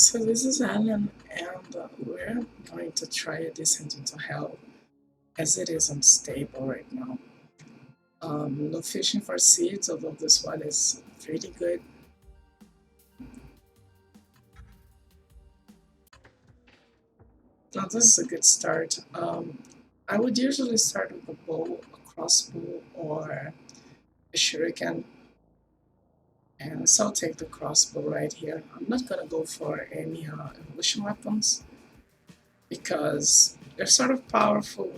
So this is Alan, and we're going to try a descent into hell, as it is unstable right now. No fishing for seeds, although this one is pretty good. Now this is a good start. I would usually start with a bow, a crossbow, or a shuriken, and so I'll take the crossbow right here. I'm not gonna go for any evolution weapons because they're sort of powerful,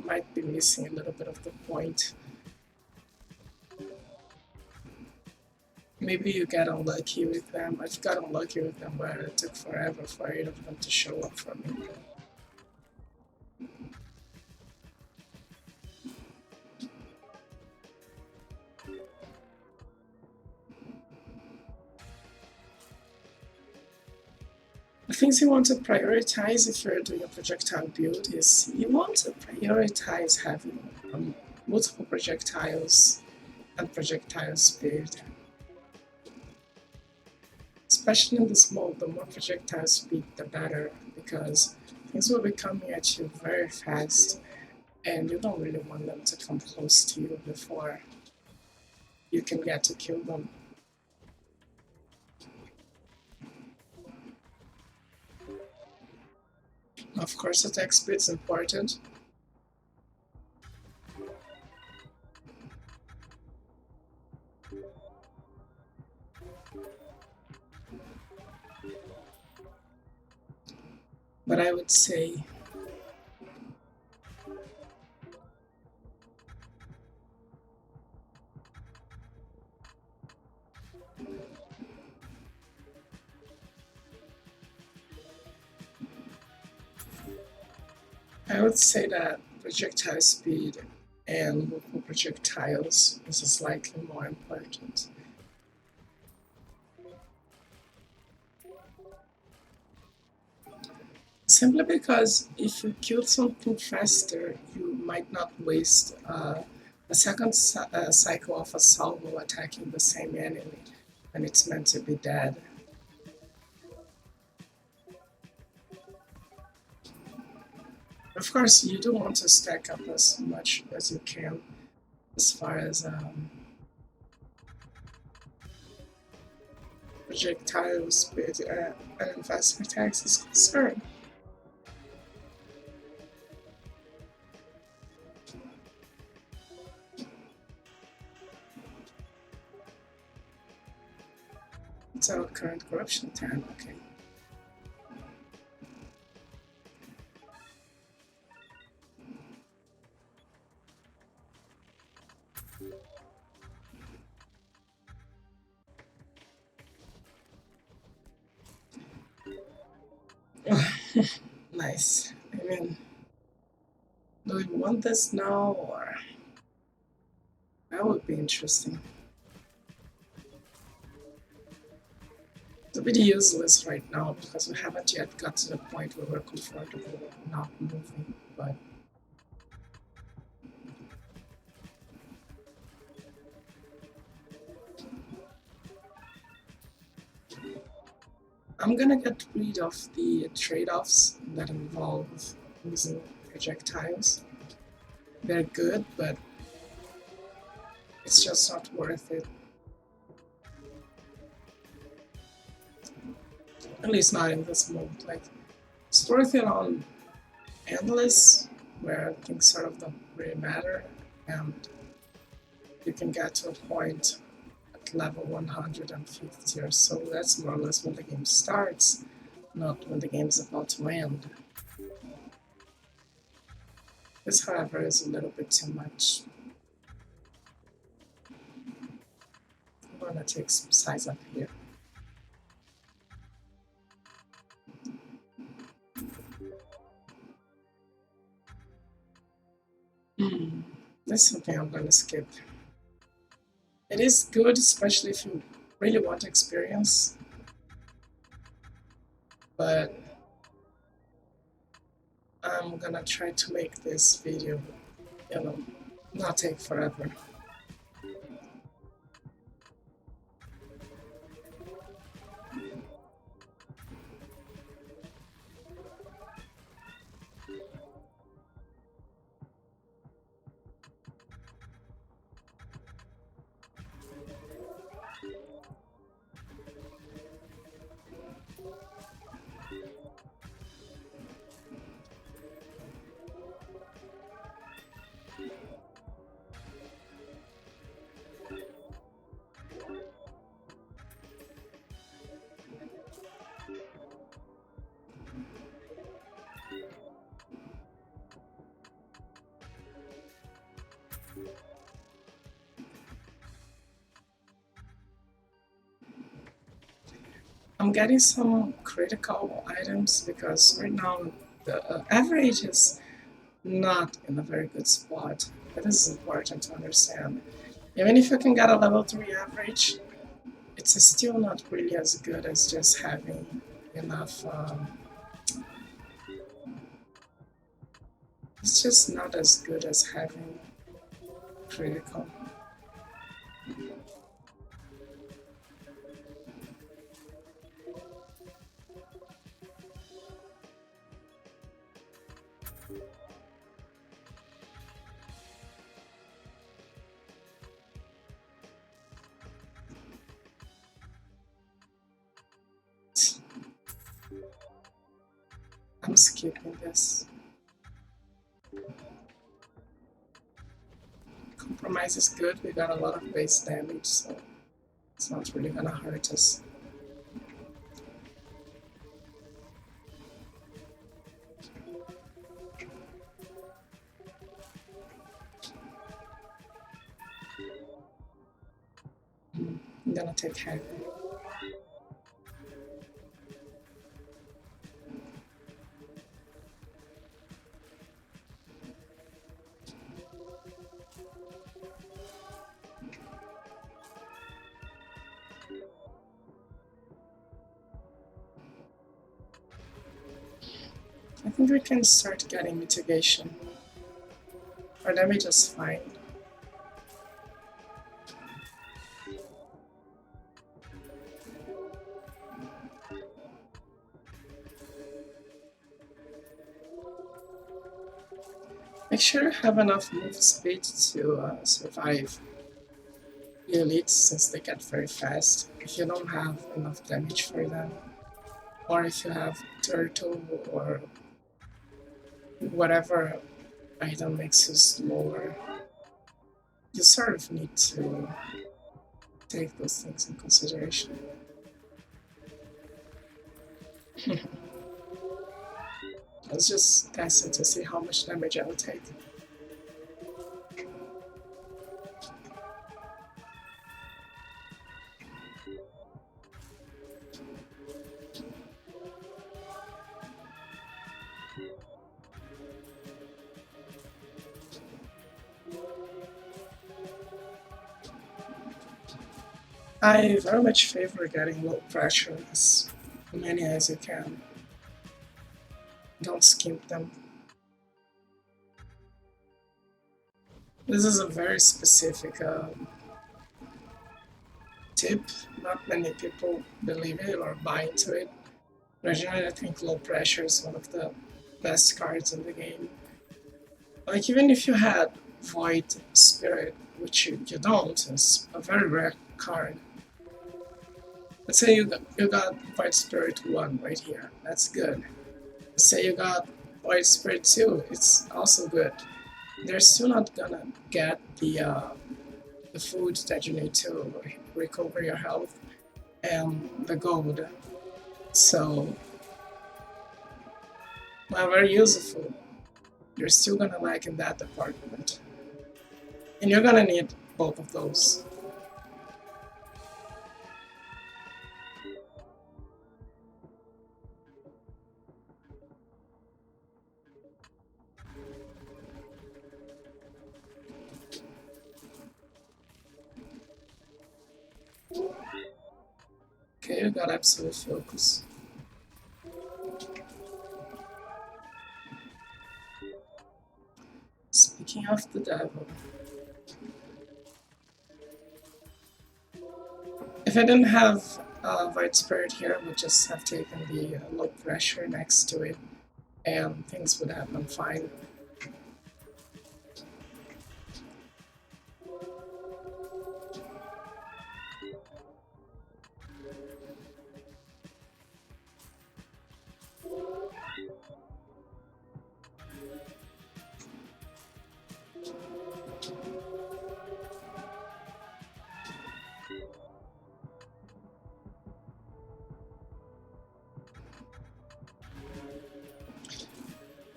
might be missing a little bit of the point. Maybe you get unlucky with them. I've got unlucky with them where it took forever for 8 of them to show up for me. The things you want to prioritize if you're doing a projectile build is you want to prioritize having multiple projectiles and projectile speed. Especially in this mode, the more projectile speed, the better, because things will be coming at you very fast, and you don't really want them to come close to you before you can get to kill them. Of course, attack speed is important. But I would say that projectile speed and multiple projectiles is slightly more important. Simply because if you kill something faster, you might not waste a second cycle of a salvo attacking the same enemy when it's meant to be dead. Of course, you do want to stack up as much as you can as far as projectile speed and fast attacks is concerned. It's our current corruption 10, okay. Nice. I mean, do we want this now, or that would be interesting. It's a bit useless right now because we haven't yet got to the point where we're comfortable not moving, but I'm gonna get rid of the trade-offs that involve using projectiles. They're good, but it's just not worth it. At least not in this mode. Like, it's worth it on Endless, where things sort of don't really matter, and you can get to a point at level 150 or so. That's more or less when the game starts, not when the game is about to end. This, however, is a little bit too much. I'm gonna take some size up here. That's something I'm gonna skip. It is good, especially if you really want experience, but I'm gonna try to make this video, not take forever. I'm getting some critical items because right now the average is not in a very good spot. It is important to understand. Even if you can get a level 3 average, it's still not really as good as just having enough. It's just not as good as having critical. I'm skipping this. Compromise is good. We got a lot of base damage, so it's not really gonna hurt us. I'm gonna take heavy. I think we can start getting mitigation. Our damage is fine. Make sure you have enough move speed to survive the elites since they get very fast. If you don't have enough damage for them, or if you have turtle or whatever item makes you slower, you sort of need to take those things in consideration. I was just testing to see how much damage I would take. I very much favor getting low pressure as many as you can. Don't skimp them. This is a very specific tip. Not many people believe it or buy into it. Originally, I think low pressure is one of the best cards in the game. Like, even if you had Void Spirit, which you don't, it's a very rare card. Let's say you got Void Spirit 1 right here, that's good. Let's say you got Void Spirit 2, it's also good. They're still not gonna get the food that you need to recover your health and the gold. So, while very useful, you're still gonna lack in that department. And you're gonna need both of those. Okay, you got absolute focus. Speaking of the devil, if I didn't have Void Spirit here, I would just have taken the low pressure next to it, and things would have been fine.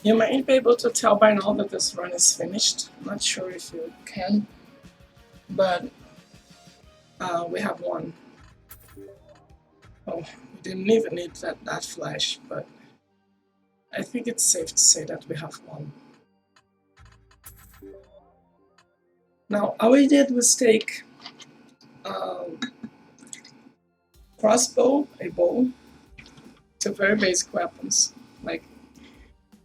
You might be able to tell by now that this run is finished. I'm not sure if you can, but we have won. Oh, we didn't even need that flash, but I think it's safe to say that we have one. Now, all we did was take um, crossbow, a bow, to very basic weapons, like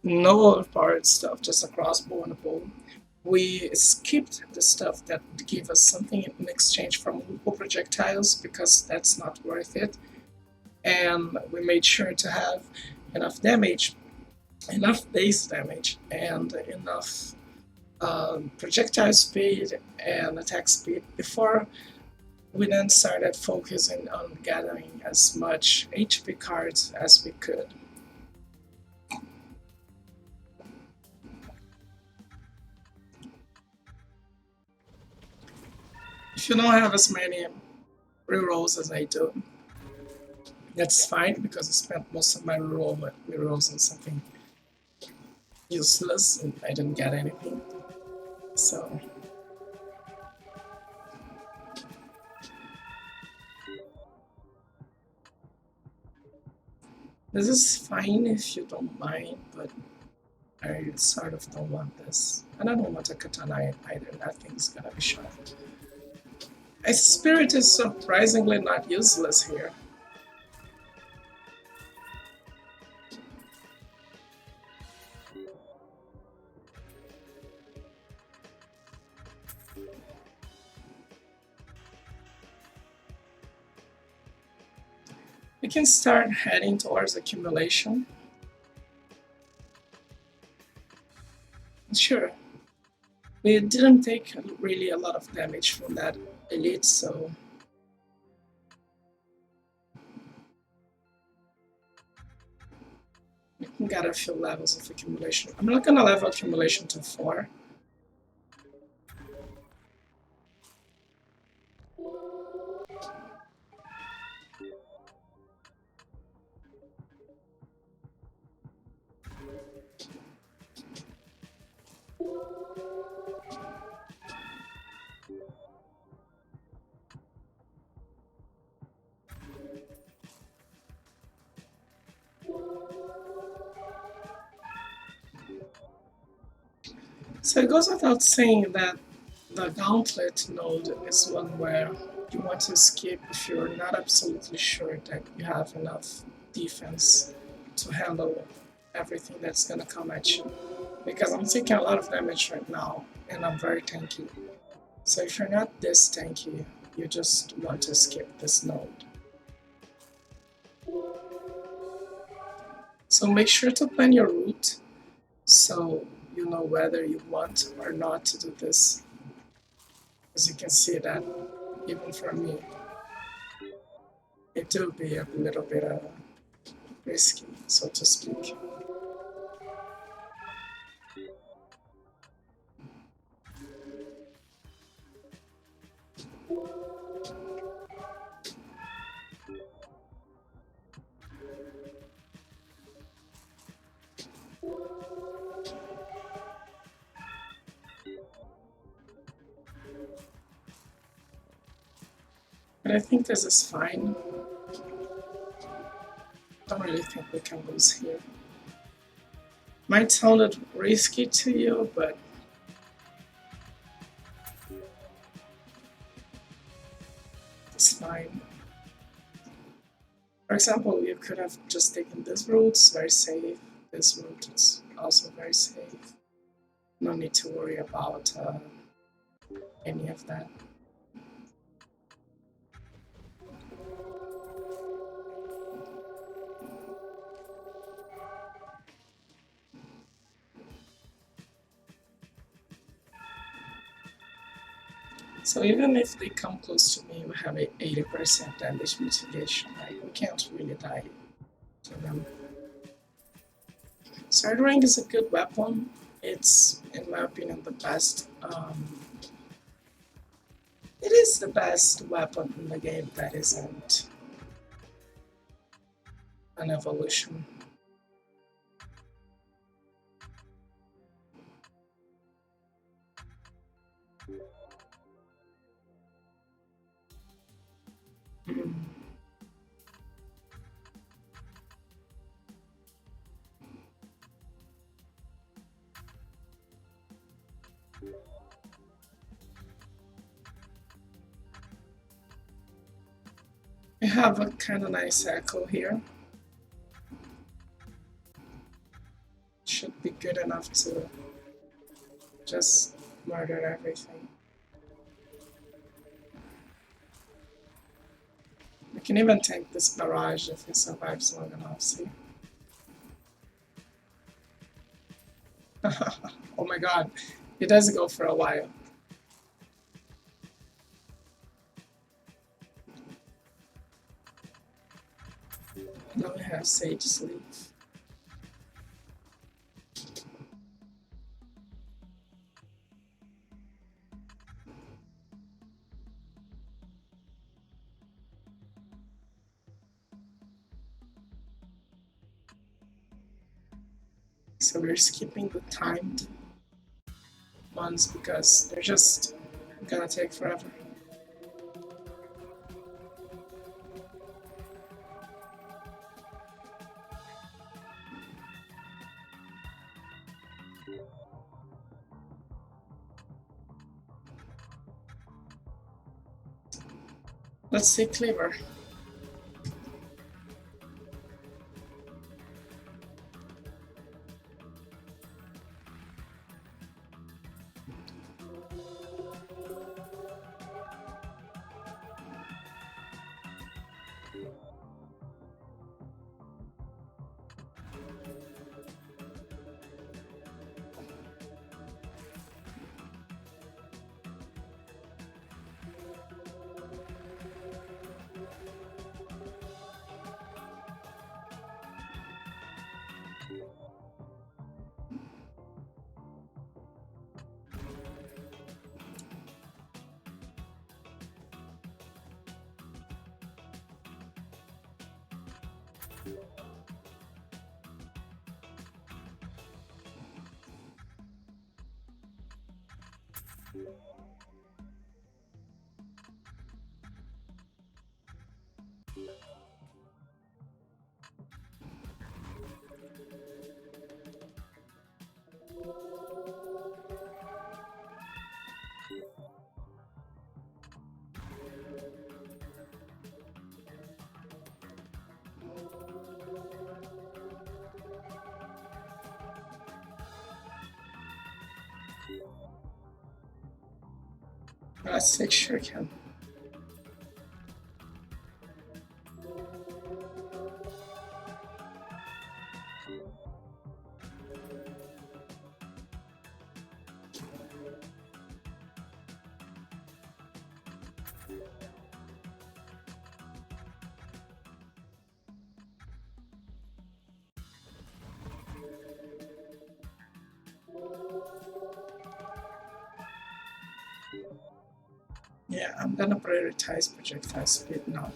no overpowered stuff, just a crossbow and a bow. We skipped the stuff that gave us something in exchange for multiple projectiles because that's not worth it. And we made sure to have enough damage, enough base damage, and enough projectile speed and attack speed before we then started focusing on gathering as much HP cards as we could. If you don't have as many rerolls as I do, that's fine because I spent most of my rerolls on something useless and I didn't get anything. So this is fine if you don't mind, but I sort of don't want this. And I don't want a katana either. That thing's gonna be sharp. A spirit is surprisingly not useless here. We can start heading towards accumulation. Sure, we didn't take really a lot of damage from that elite, so we can get a few levels of accumulation. I'm not gonna level accumulation to 4. So it goes without saying that the gauntlet node is one where you want to skip if you're not absolutely sure that you have enough defense to handle everything that's gonna come at you. Because I'm taking a lot of damage right now and I'm very tanky. So if you're not this tanky, you just want to skip this node. So make sure to plan your route so you know whether you want or not to do this. As you can see that even for me, it will be a little bit risky, so to speak. But I think this is fine. Don't really think we can lose here. Might sound risky to you, but it's fine. For example, you could have just taken this route, it's very safe. This route is also very safe. No need to worry about any of that. So even if they come close to me, we have a 80% damage mitigation. Like we can't really die to them. Sword Ring is a good weapon. It's, in my opinion, the best. It is the best weapon in the game that isn't an evolution. Mm. We have a kind of nice echo here. Should be good enough to just murder everything. We can even tank this barrage if it survives long enough, see? Oh my god, it does go for a while. Now we have Sage Sleep. So we're skipping the timed ones because they're just gonna take forever. Let's see Cleaver. Let's take Shuriken. Yeah, I'm gonna prioritize projectile speed now.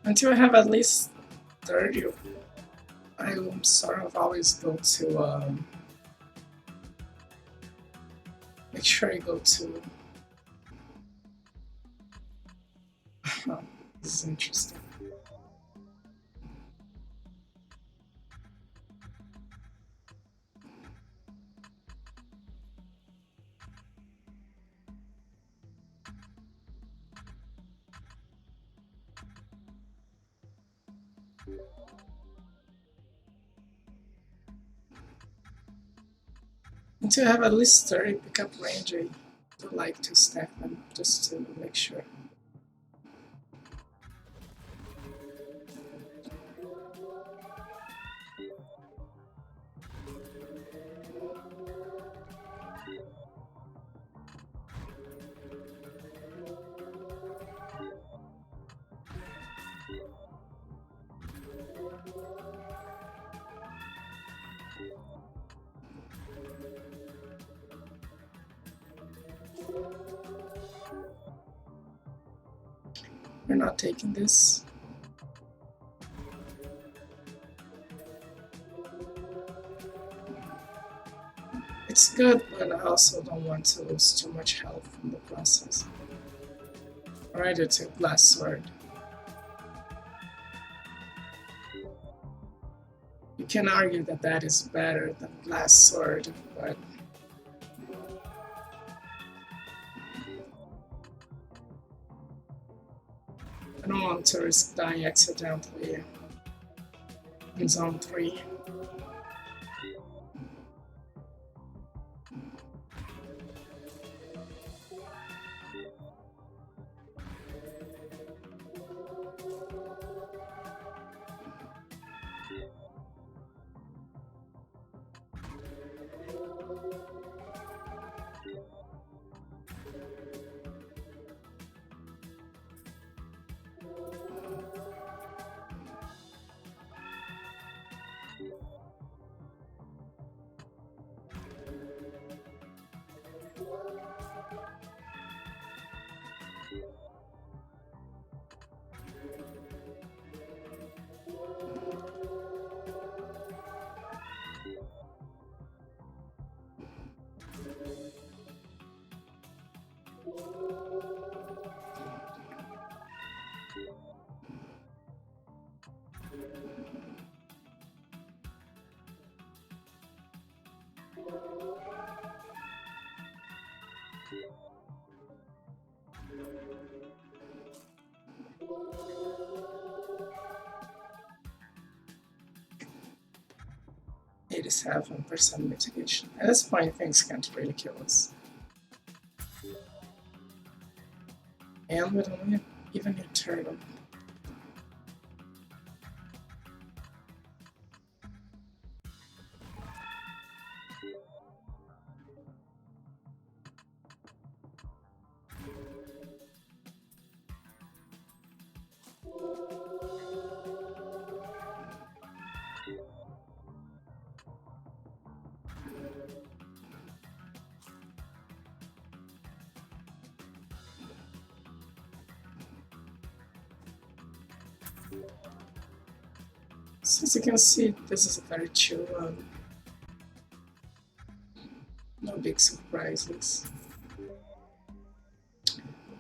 Until I have at least 30, I will sort of always go to make sure I go to this is interesting. Until I have at least 30 pickup range, I would like to stack them just to make sure. We're not taking this. good, but I also don't want to lose too much health in the process. Alright, I took Blast Sword. You can argue that that is better than Blast Sword, but I don't want to risk dying accidentally in Zone 3. %, mitigation. At this point, things can't really kill us. And we don't even need turtle. As you can see, this is a very chill run. No big surprises.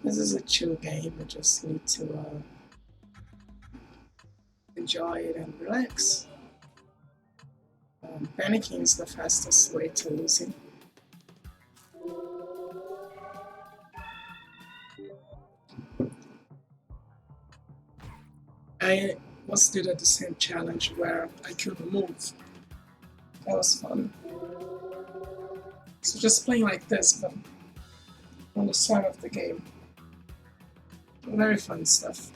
This is a chill game, you just need to enjoy it and relax. Panicking is the fastest way to losing. I once did the same challenge where I couldn't move. That was fun. So just playing like this, but on the start of the game. Very fun stuff.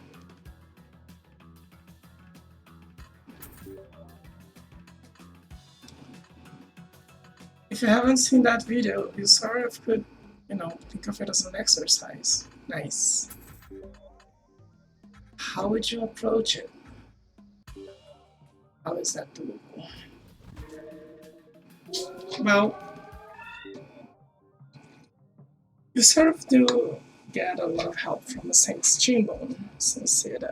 If you haven't seen that video, you sort of could, think of it as an exercise. Nice. How would you approach it? How is that doable? Well, you sort of do get a lot of help from the Saint's Chinbone, since it,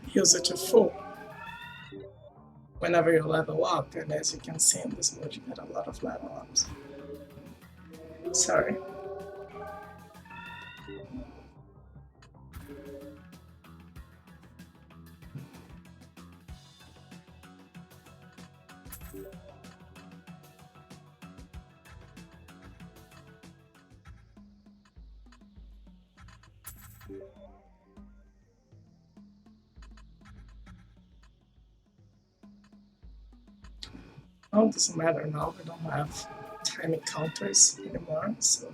heals it to full whenever you level up, and as you can see in this mode, you get a lot of level ups. Sorry. Oh, it doesn't matter now, we don't have timing counters anymore, so we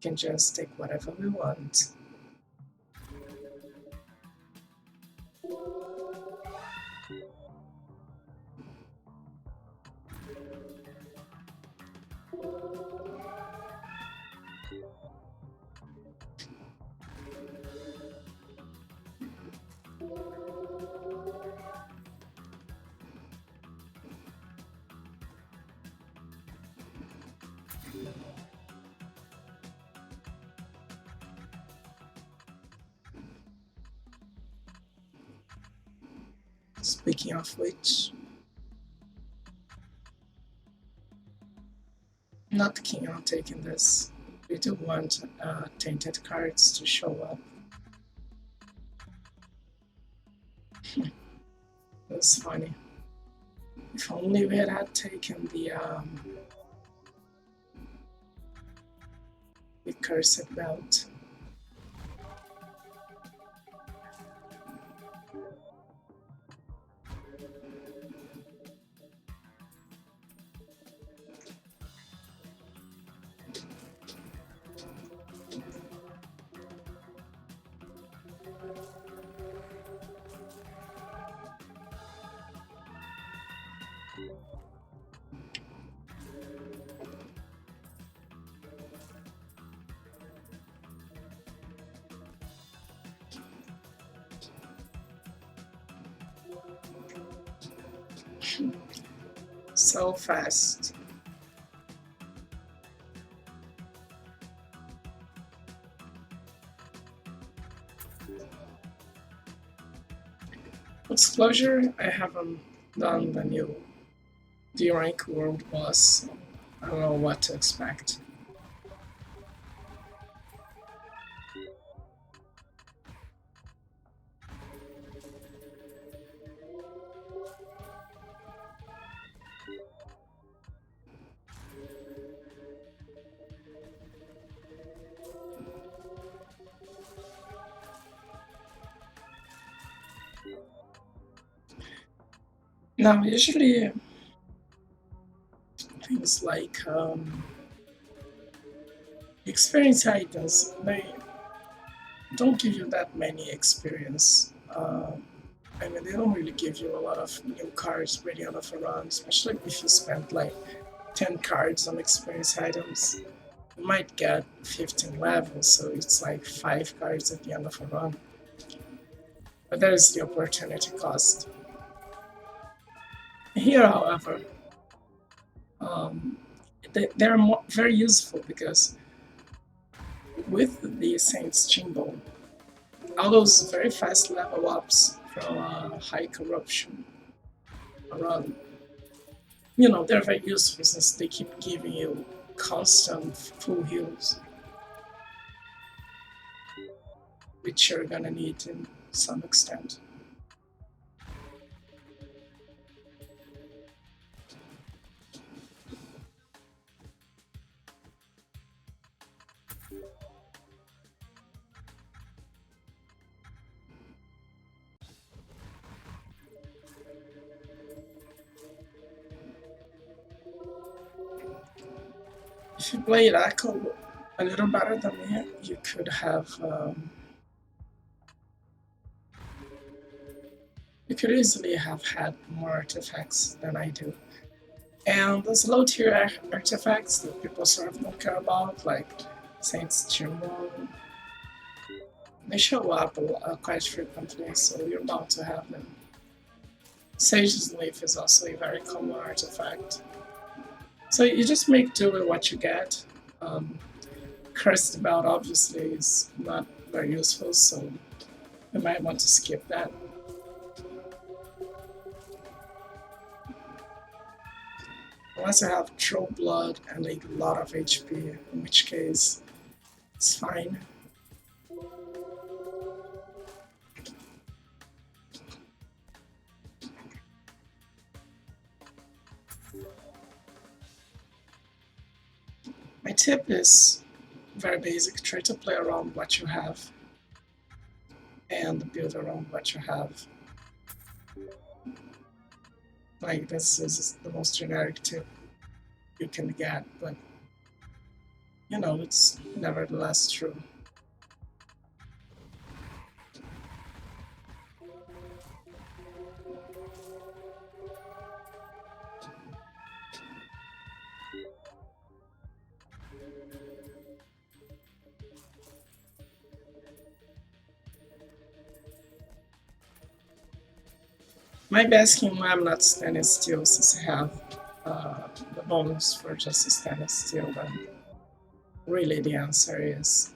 can just take whatever we want. Speaking of which, Not keen on taking this. We do want tainted cards to show up. That's funny. If only we had taken the cursed belt. So fast. Disclosure, I haven't done the new D-Rank World Boss, so I don't know what to expect. Now, usually things like experience items, they don't give you that many experience. I mean, they don't really give you a lot of new cards ready out of a run, especially if you spend like 10 cards on experience items. You might get 15 levels, so it's like 5 cards at the end of a run. But there is the opportunity cost. Here, however, um, they're very useful because with the Saints Chimbo, all those very fast level ups from high corruption run, they're very useful since they keep giving you constant full heals, which you're gonna need in some extent. If you played Echo a little better than me, you could have. You could easily have had more artifacts than I do. And those low tier artifacts that people sort of don't care about, like Saints Chimbo, they show up quite frequently, so you're bound to have them. Sage's Leaf is also a very common artifact. So you just make do with what you get. Um, Cursed Belt obviously is not very useful, so you might want to skip that. Unless you have Troll Blood and a lot of HP, in which case it's fine. My tip is very basic. Try to play around what you have and build around what you have. Like, this is the most generic tip you can get, but it's nevertheless true. Might be asking why I'm not standing still since I have the bonus for just standing still, but really the answer is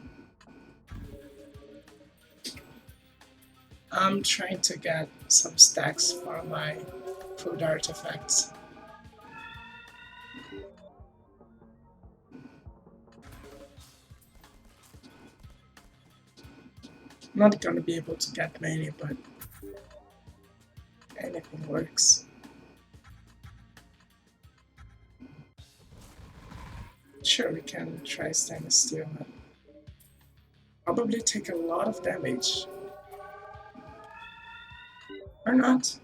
I'm trying to get some stacks for my food artifacts. I'm not gonna be able to get many, but anything works. Sure, we can try stainless steel, but probably take a lot of damage. Or not.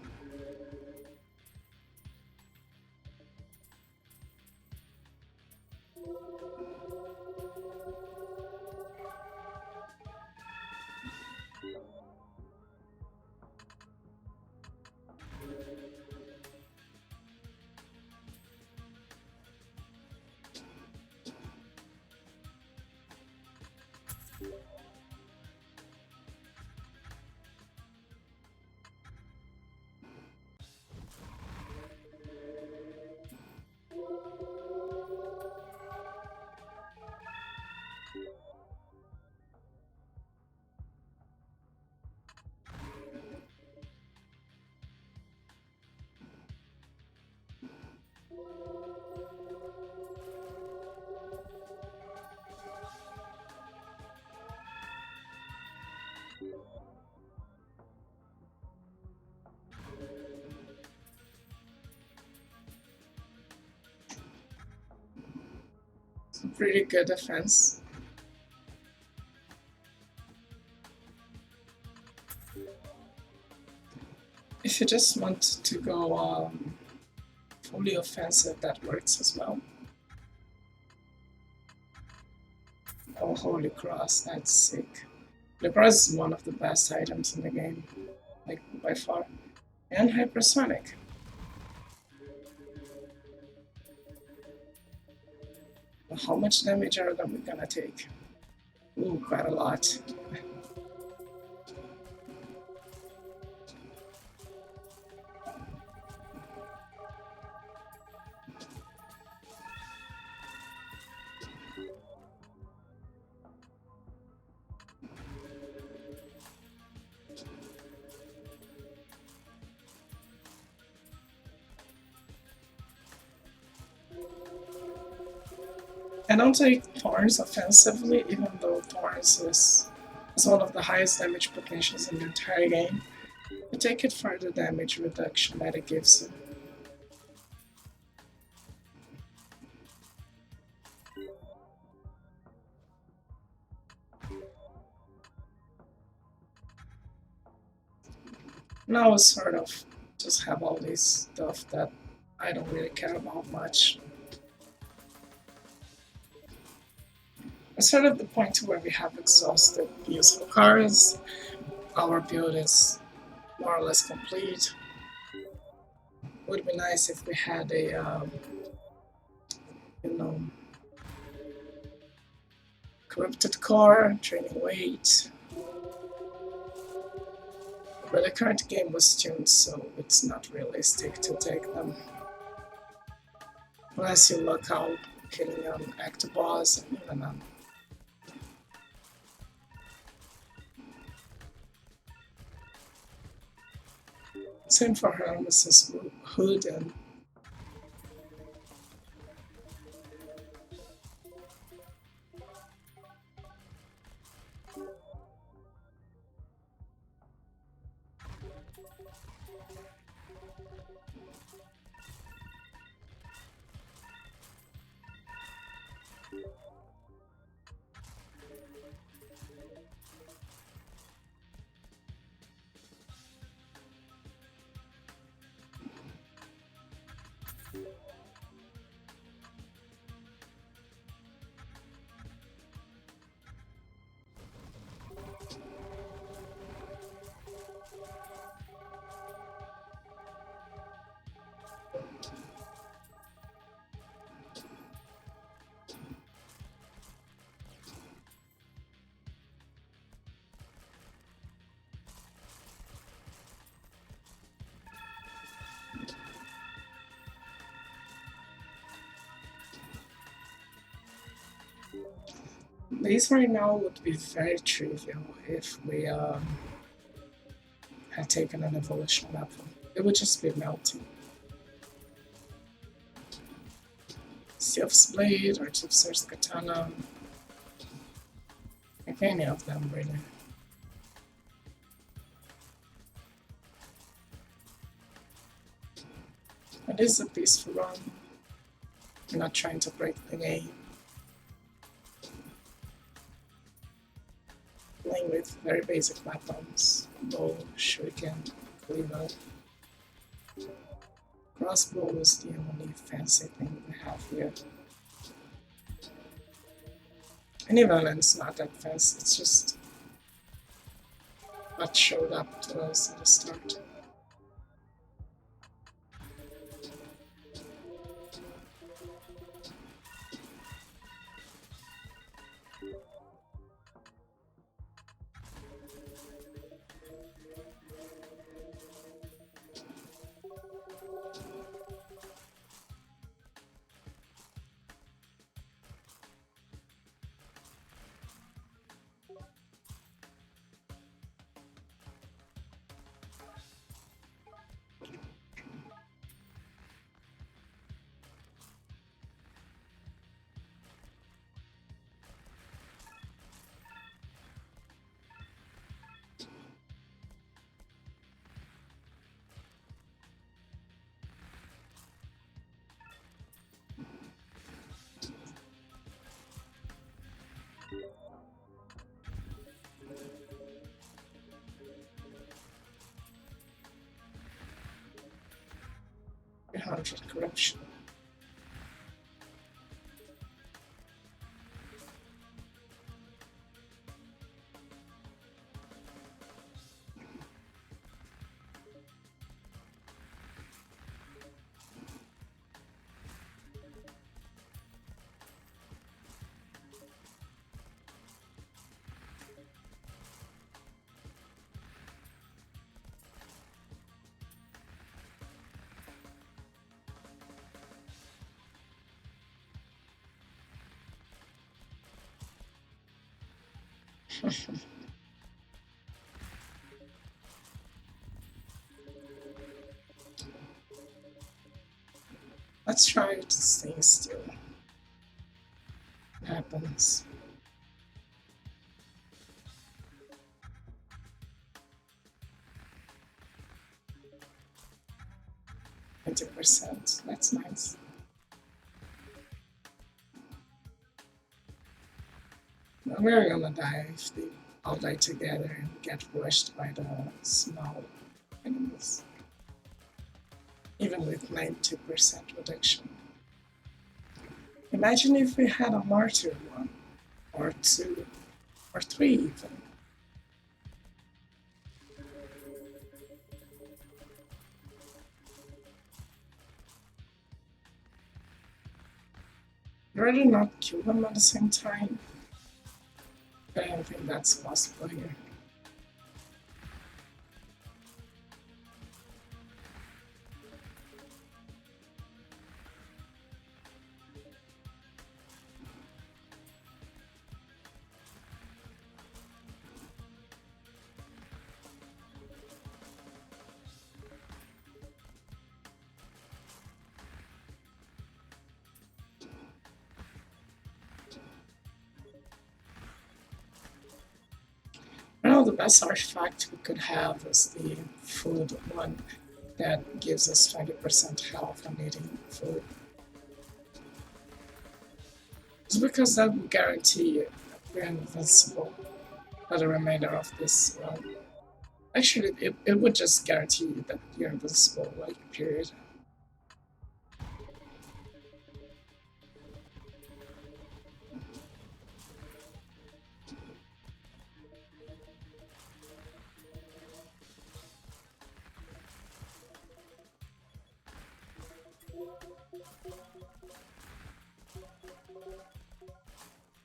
It's a pretty good defense. If you just want to go fully offensive, that works as well. Oh, Holy Cross, that's sick. The cross is one of the best items in the game, like by far. And hypersonic. How much damage are we gonna take? Ooh, quite a lot. I don't take Thorns offensively, even though Thorns is one of the highest damage potentials in the entire game. I take it for the damage reduction that it gives you. Now I sort of just have all this stuff that I don't really care about much. It's sort of the point where we have exhausted useful cards. Our build is more or less complete. Would be nice if we had a, you know, corrupted core, training weight. But the current game was tuned, so it's not realistic to take them. Unless you luck out killing an active boss and even same for Hermes' hood and these right now would be very trivial if we had taken an evolution level. It would just be melting. Sylph's Blade or Tipser's Katana. Like any of them, really. It is a peaceful run. You're not trying to break the game. Playing with very basic weapons. Bow, shuriken, cleaver. Crossbow is the only fancy thing we have here. And even when it's not that fancy, it's just what showed up to us at the start. Hundred corruption. Let's try to stay still. What happens? %. That's nice. We're gonna die if they all die together and get rushed by the small enemies. Even with 90% reduction. Imagine if we had a martyr 1, or 2, or 3 even. Rather not kill them at the same time. But I don't think that's possible here. Well, the best artifact we could have is the food one that gives us 20% health on eating food. It's because that would guarantee we're invincible for the remainder of this run. Actually, it would just guarantee that you're invincible, like, period.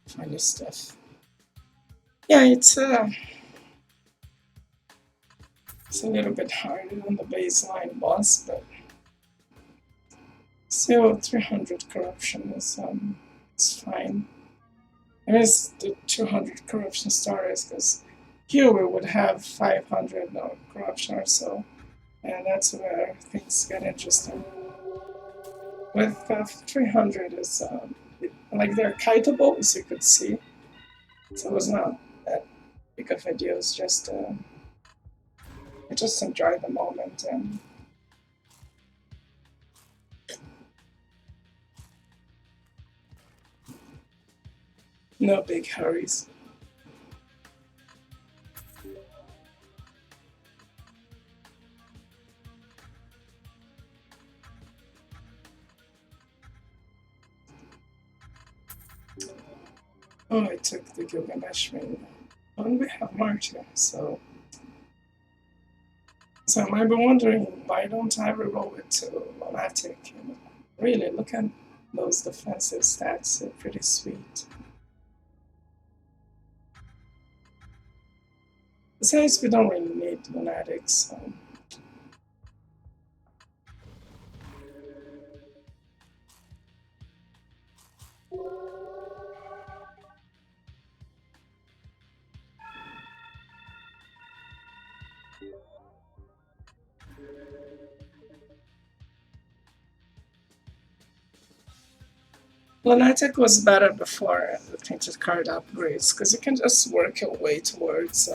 Funny stuff. Yeah, it's a little bit harder than the baseline boss, but still 300 corruption is it's fine. It is the 200 corruption starters because here we would have 500 corruption or so, and that's where things get interesting. With 300 is like they're kiteable, as you could see, so it was not that big of a deal. It's just I just enjoy the moment and No big hurries. Oh, I took the Gilgamesh ring. And we have Marta, so I might be wondering why don't I reroll it to Lunatic? Really, look at those defensive stats, they're pretty sweet. Besides, we don't really need Lunatics, so. Lunatic was better before the Tainted Card upgrades, because you can just work your way towards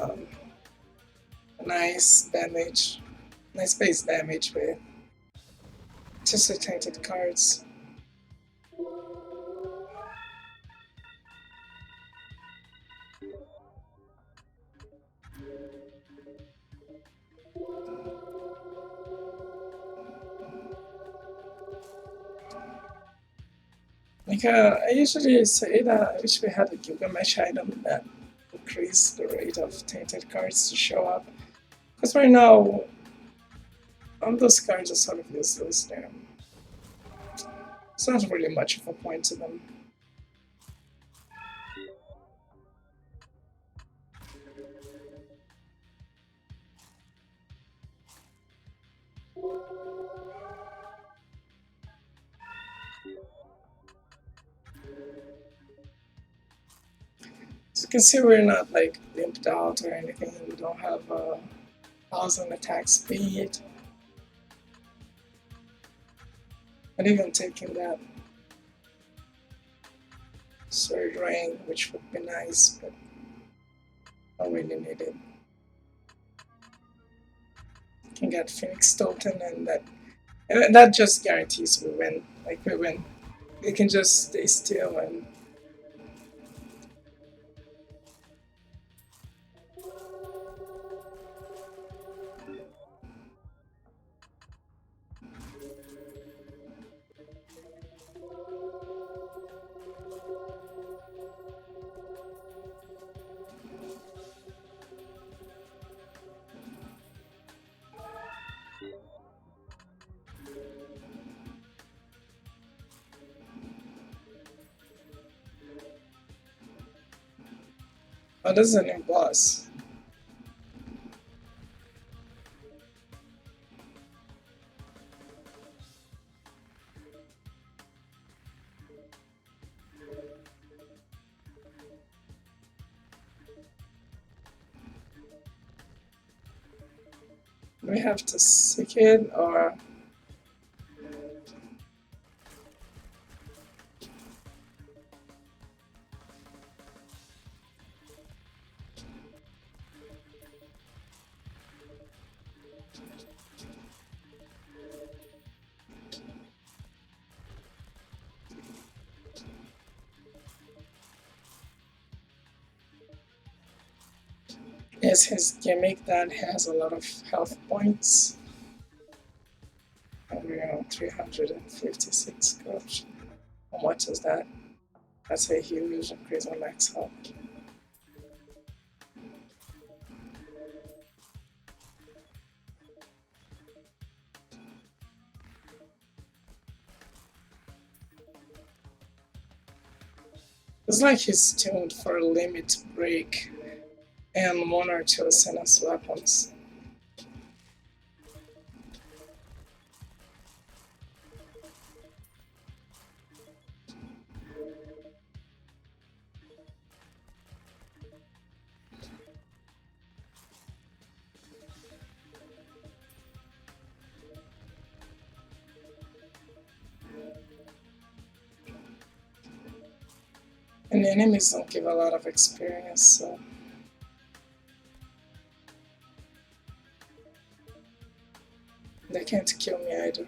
nice damage, nice base damage with just the Tainted Cards. Like, I usually say that I wish we had a Gilgamesh item that increased the rate of Tainted Cards to show up. Because right now, those cards are sort of useless. It's not really much of a point to them. So you can see we're not like limped out or anything. We don't have a 1,000 attack speed. Not even taking that Sword Ring, which would be nice, but don't really need it. Can get Phoenix Totem, and that just guarantees we win. Like we win. We can just stay still and oh, this is a new boss. We have to seek it or is his gimmick that has a lot of health points. And we're on 356 gosh. How much is that? That's a huge increase on max health. It's like he's tuned for a limit break and one or two Sinus weapons. And the enemies don't give a lot of experience, so they can't kill me either.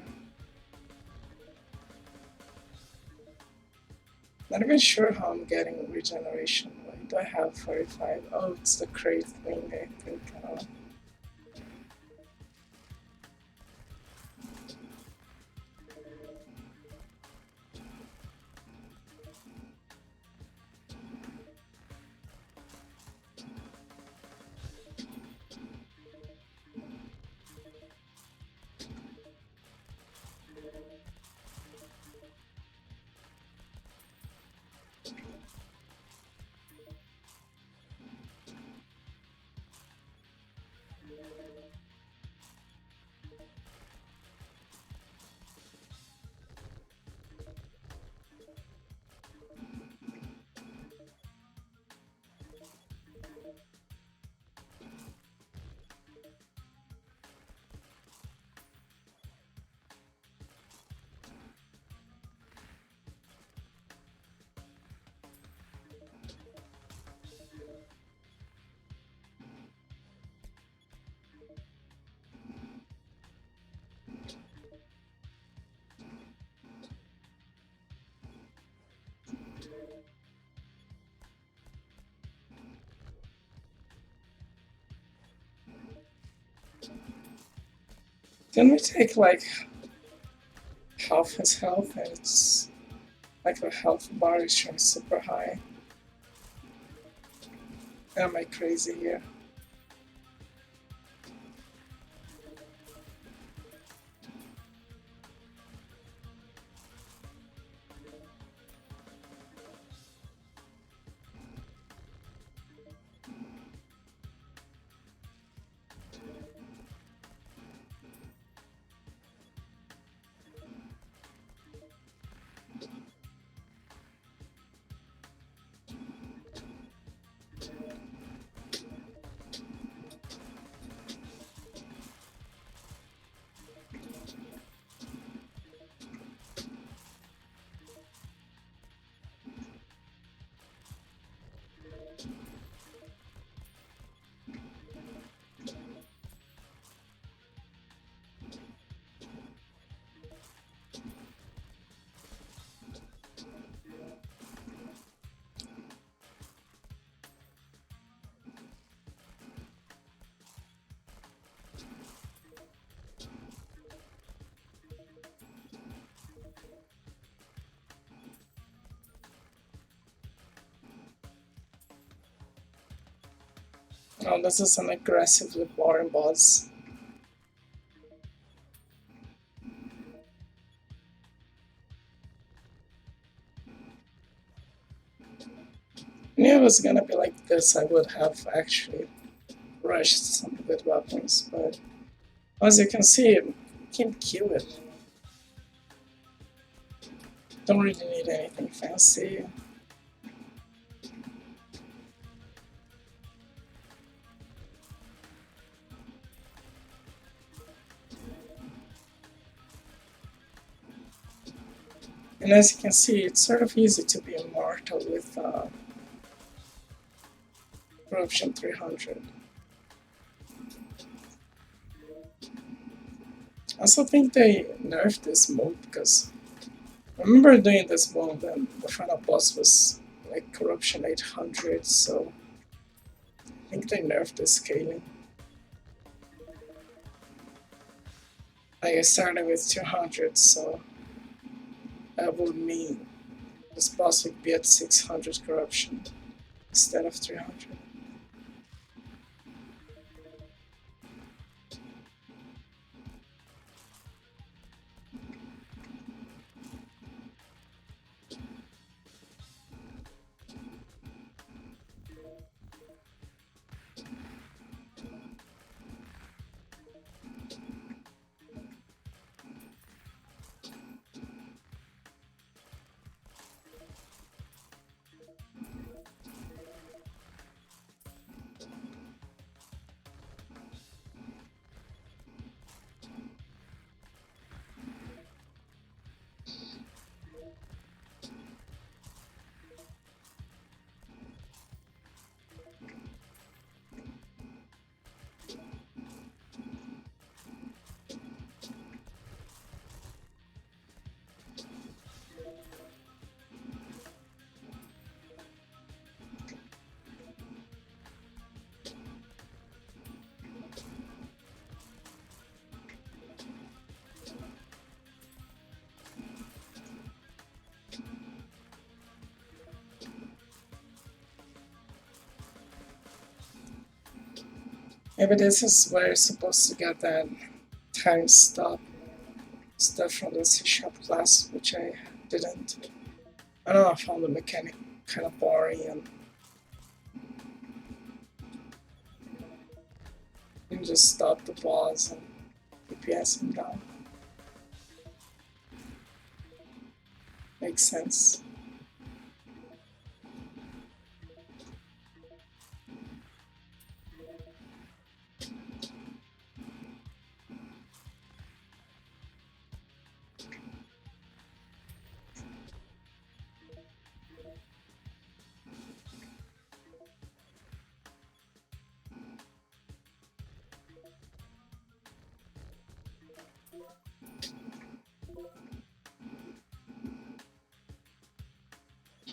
Not even sure how I'm getting regeneration. Why do I have 45? Oh, it's the crate thing, I think. Didn't we take like half his health and it's like the health bar is showing super high? Am I crazy here? Oh, this is an aggressively boring boss. I knew it was gonna be like this. I would have actually rushed some good weapons, but as you can see, you can't kill it. Don't really need anything fancy. And as you can see, it's sort of easy to be immortal with Corruption 300. I also think they nerfed this mode because I remember doing this mode and the final boss was like Corruption 800, so I think they nerfed the scaling. Like I started with 200, so that would mean this boss would be at 600 corruption instead of 300. Maybe this is where you're supposed to get that time stop stuff from the C sharp class, which I didn't. I don't know, I found the mechanic kind of boring, and you can just stop the boss and DPS him down. Makes sense.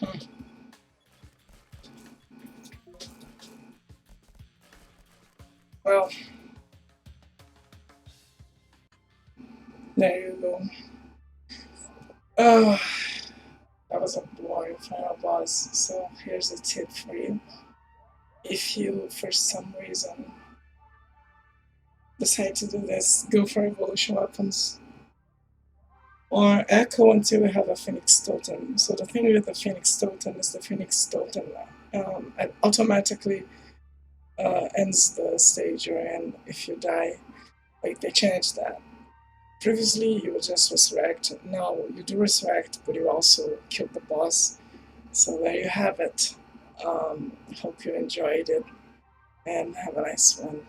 Hmm. Well, there you go. Oh, that was a boring final boss. So here's a tip for you. If you, for some reason, decide to do this, go for evolution weapons or echo until you have a phoenix totem. So the thing with the phoenix totem is the phoenix totem it automatically ends the stage you're in if you die. Like they changed that. Previously you would just resurrect. Now you do resurrect, but you also kill the boss. So there you have it. Hope you enjoyed it and have a nice one.